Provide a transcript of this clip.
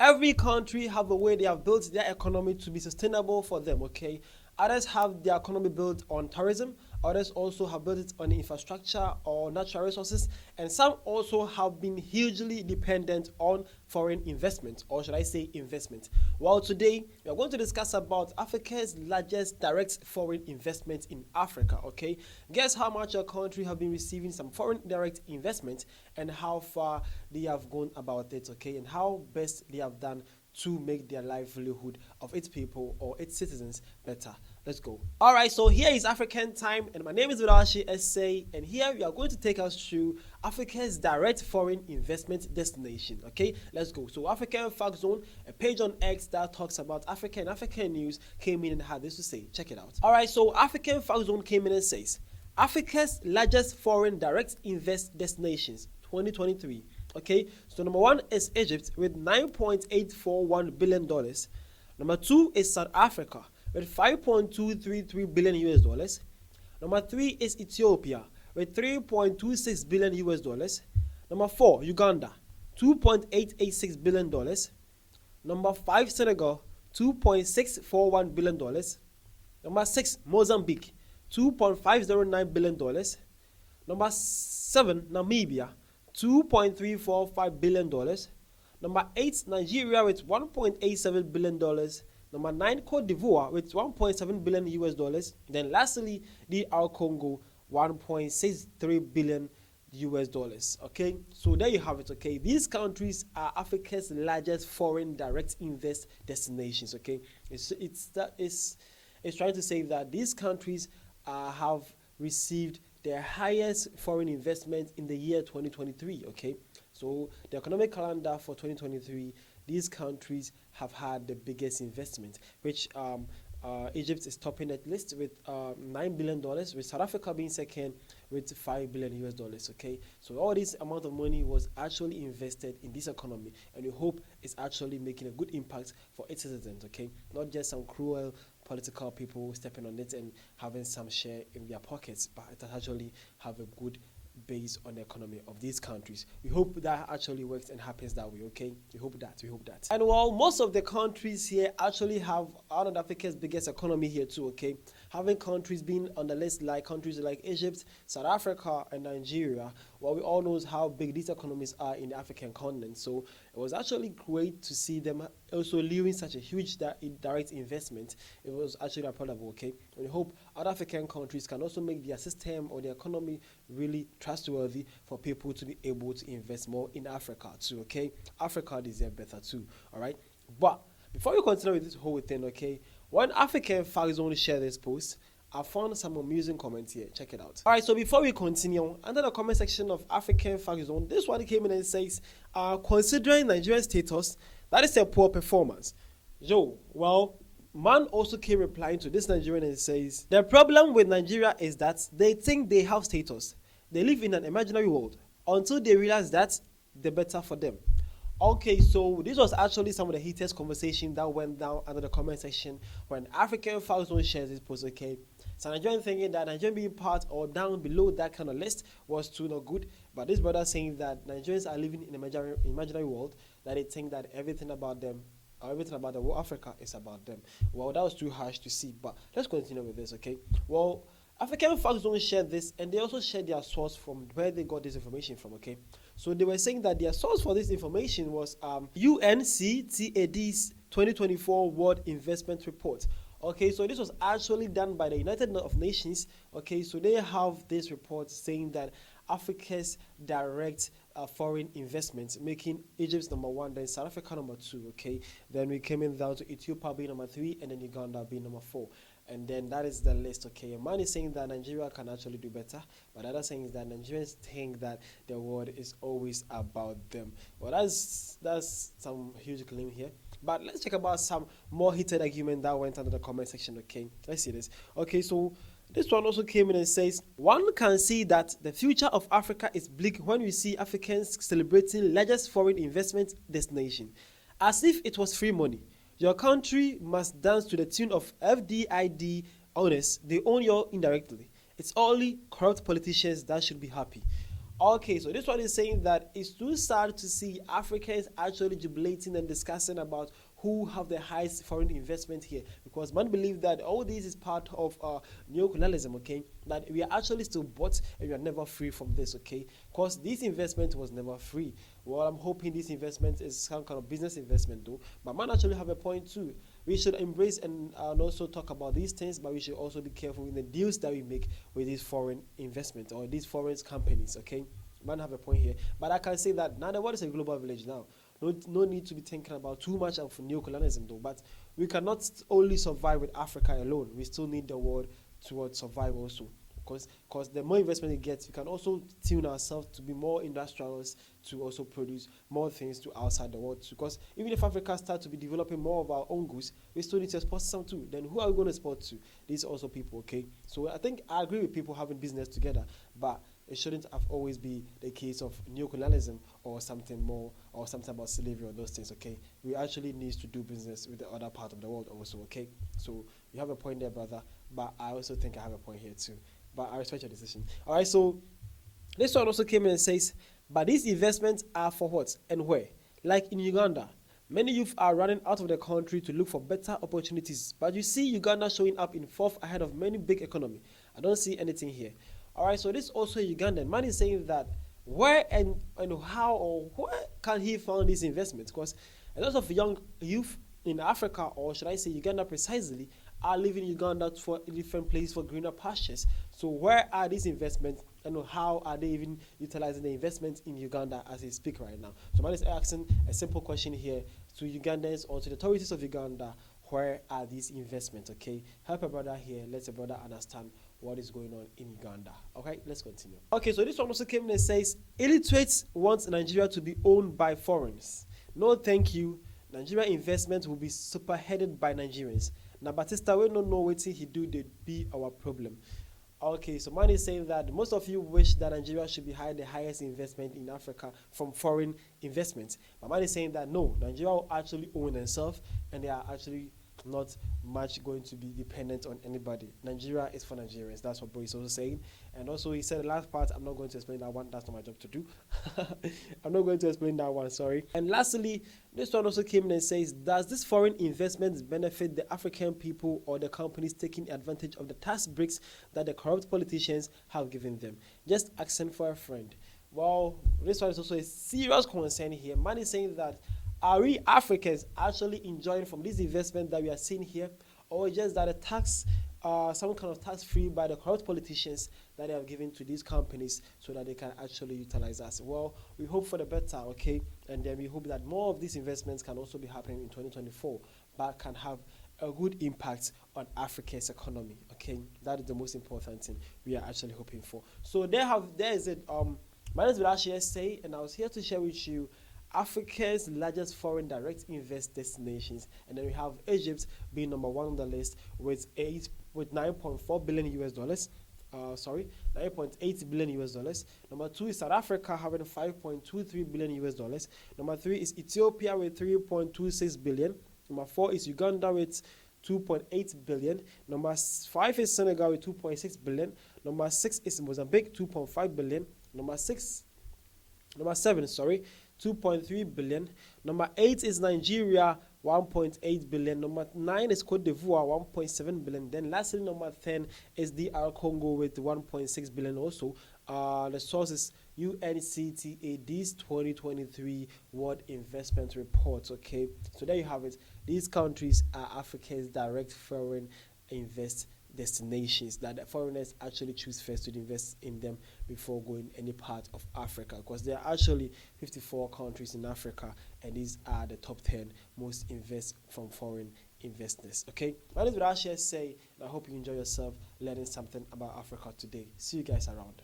Every country have a way they have built their economy to be sustainable for them, okay? Others have their economy built on tourism, others also have built it on infrastructure or natural resources, and some also have been hugely dependent on foreign investment, or should I say investment. Well, today we are going to discuss about Africa's largest direct foreign investment in Africa, okay? Guess how much your country have been receiving some foreign direct investment and how far they have gone about it, okay? And how best they have done to make their livelihood of its people or its citizens better. Let's go. All right, so here is African time, and my name is Vidashi Essay, and here we are going to take us through Africa's direct foreign investment destination. Okay, let's go. So African Fact Zone, a page on X that talks about Africa and African news, came in and had this to say. Check it out. All right, so African Fact Zone came in and says Africa's largest foreign direct invest destinations 2023. Okay, so number one is Egypt with $9.841 billion. Number two is South Africa with $5.233 billion US dollars. Number three is Ethiopia with $3.26 billion US dollars. Number four, Uganda, $2.886 billion. Number five, Senegal, $2.641 billion. Number six, Mozambique, $2.509 billion. Number seven, Namibia, $2.345 billion. Number 8, Nigeria with $1.87 billion. Number 9, Cote d'Ivoire with $1.7 billion US dollars. Then lastly, DR Congo, $1.63 billion US dollars. Okay, so there you have it. Okay, these countries are Africa's largest foreign direct invest destinations. Okay, it's trying to say that these countries have received their highest foreign investment in the year 2023. Okay, so the economic calendar for 2023, these countries have had the biggest investment, which Egypt is topping that list with $9 billion, with South Africa being second with $5 billion US dollars. Okay, so all this amount of money was actually invested in this economy, and we hope it's actually making a good impact for its citizens. Okay, not just some cruel political people stepping on it and having some share in their pockets, but it actually have a good base on the economy of these countries. We hope that actually works and happens that way. Okay, we hope that. And while most of the countries here actually have one of Africa's biggest economy here too, okay, having countries being on the list like countries like Egypt, South Africa, and Nigeria, well, we all know how big these economies are in the African continent. So it was actually great to see them also leaving such a huge direct investment. It was actually applaudable. Okay, and we hope other African countries can also make their system or their economy really trustworthy for people to be able to invest more in Africa too. Okay, Africa deserves better too. All right, but before we continue with this whole thing, okay, when African Fact Zone share this post, I found some amusing comments here. Check it out. All right, so before we continue, under the comment section of African Fact Zone, this one came in and says, considering Nigerian status, that is a poor performance. Yo, well, man also came replying to this Nigerian and says, the problem with Nigeria is that they think they have status. They live in an imaginary world until they realize that the better for them. Okay, so this was actually some of the heatest conversation that went down under the comment section when African Fact Zone shares this post. Okay, so Nigerian thinking that Nigerian being part or down below that kind of list was too not good, but this brother saying that Nigerians are living in an imaginary world, that they think that everything about them, or everything about the whole Africa is about them. Well, that was too harsh to see, but let's continue with this. Okay, well, African Fact Zone shared this, and they also shared their source from where they got this information from. Okay, so they were saying that their source for this information was UNCTAD's 2024 World Investment Report. Okay, so this was actually done by the United Nations. Okay, so they have this report saying that Africa's direct foreign investments, making Egypt number one, then South Africa number two. Okay, then we came in down to Ethiopia being number three, and then Uganda being number four. And then that is the list. Okay, a man is saying that Nigeria can actually do better, but the other saying is that Nigerians think that the world is always about them. Well, that's some huge claim here. But let's check about some more heated argument that went under the comment section. Okay, let's see this. Okay, so this one also came in and says, one can see that the future of Africa is bleak when we see Africans celebrating largest foreign investment destination, as if it was free money. Your country must dance to the tune of FDID owners. They own you indirectly. It's only corrupt politicians that should be happy. Okay, so this one is saying that it's too sad to see Africans actually jubilating and discussing about who have the highest foreign investment here, because man believe that all this is part of neocolonialism, okay, that we are actually still bought and we are never free from this, okay, because this investment was never free. Well, I'm hoping this investment is some kind of business investment though, but man actually have a point too. We should embrace and also talk about these things, but we should also be careful in the deals that we make with these foreign investments or these foreign companies, okay. Man have a point here, but I can say that now the world is a global village now. No need to be thinking about too much of neocolonialism though, but we cannot only survive with Africa alone. We still need the world towards survival also, because the more investment we get, we can also tune ourselves to be more industrialists, to also produce more things to outside the world, because even if Africa starts to be developing more of our own goods, we still need to export some too. Then who are we going to export to? These also people, okay. So I think I agree with people having business together, but it shouldn't have always be the case of neocolonialism or something more, or something about slavery or those things, okay. We actually need to do business with the other part of the world also, okay. So you have a point there, brother, but I also think I have a point here too, but I respect your decision. All right, so this one also came in and says, but these investments are for what and where? Like in Uganda, many youth are running out of the country to look for better opportunities, but you see Uganda showing up in fourth ahead of many big economy. I don't see anything here. All right, so this also Ugandan man is saying that where and how or where can he find these investments? Because a lot of young youth in Africa, or should I say Uganda precisely, are leaving Uganda for different places for greener pastures. So where are these investments, and how are they even utilizing the investments in Uganda as they speak right now? So man is asking a simple question here to Ugandans or to the authorities of Uganda: where are these investments? Okay, help a brother here. Let a brother understand what is going on in Uganda. Okay, let's continue. Okay, so this one also came in and says, illiterates want Nigeria to be owned by foreigners. No, thank you. Nigeria investment will be superheaded by Nigerians. Now, Batista, we don't know what he do, they be our problem. Okay, so man is saying that most of you wish that Nigeria should be the highest investment in Africa from foreign investments. But man is saying that no, Nigeria will actually own themselves, and they are actually not much going to be dependent on anybody. Nigeria is for Nigerians. That's what Bro is also saying. And also he said the last part, I'm not going to explain that one. That's not my job to do. I'm not going to explain that one, sorry. And lastly, this one also came in and says, does this foreign investment benefit the African people or the companies taking advantage of the tax breaks that the corrupt politicians have given them? Just asking for a friend. Well, this one is also a serious concern here. Man is saying that, are we Africans actually enjoying from this investment that we are seeing here, or just that a tax, some kind of tax free by the corrupt politicians that they have given to these companies so that they can actually utilize us? Well, we hope for the better, okay, and then we hope that more of these investments can also be happening in 2024, but can have a good impact on Africa's economy, okay. That is the most important thing we are actually hoping for. So there is it. My name is Vilash say, and I was here to share with you Africa's largest foreign direct invest destinations, and then we have Egypt being number one on the list with 9.4 billion US dollars. 9.8 billion US dollars. Number 2 is South Africa having 5.23 billion US dollars. Number 3 is Ethiopia with 3.26 billion. Number 4 is Uganda with 2.8 billion. Number 5 is Senegal with 2.6 billion. Number 6 is Mozambique, 2.5 billion. Number 7, 2.3 billion. Number 8 is Nigeria, 1.8 billion. Number 9 is Cote d'Ivoire, 1.7 billion. Then lastly, number 10 is DR Congo with 1.6 billion also. The source is UNCTAD's 2023 World Investment Report, okay. So there you have it. These countries are Africa's direct foreign invest destinations that the foreigners actually choose first to invest in them before going any part of Africa, because there are actually 54 countries in Africa, and these are the top 10 most invest from foreign investors, okay. My name is Vilash say, and I hope you enjoy yourself learning something about Africa today. See you guys around.